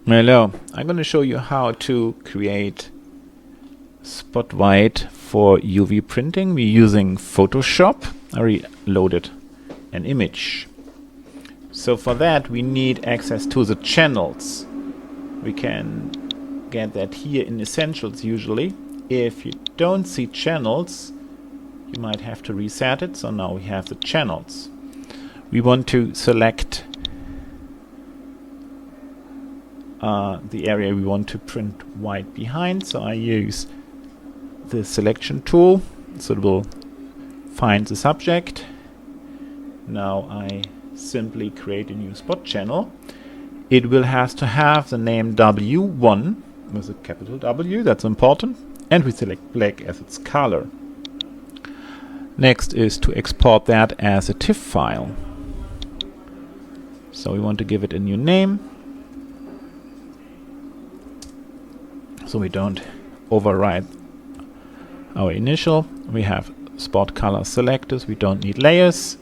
Hello, I'm going to show you how to create spot white for UV printing. We're using Photoshop. I already loaded an image. So for that we need access to the channels. We can get that here in Essentials usually. If you don't see channels, you might have to reset it. So now we have the channels. We want to select the area we want to print white behind, so I use the selection tool, so it will find the subject. Now I simply create a new spot channel. It will have to have the name W1 with a capital W, that's important, and we select black as its color. Next is to export that as a TIFF file. So we want to give it a new name, so we don't override our initial. We have spot color selectors, we don't need layers,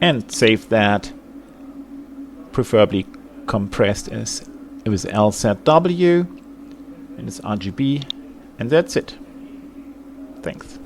and save that, preferably compressed as with LZW, and it's RGB, and that's it. Thanks.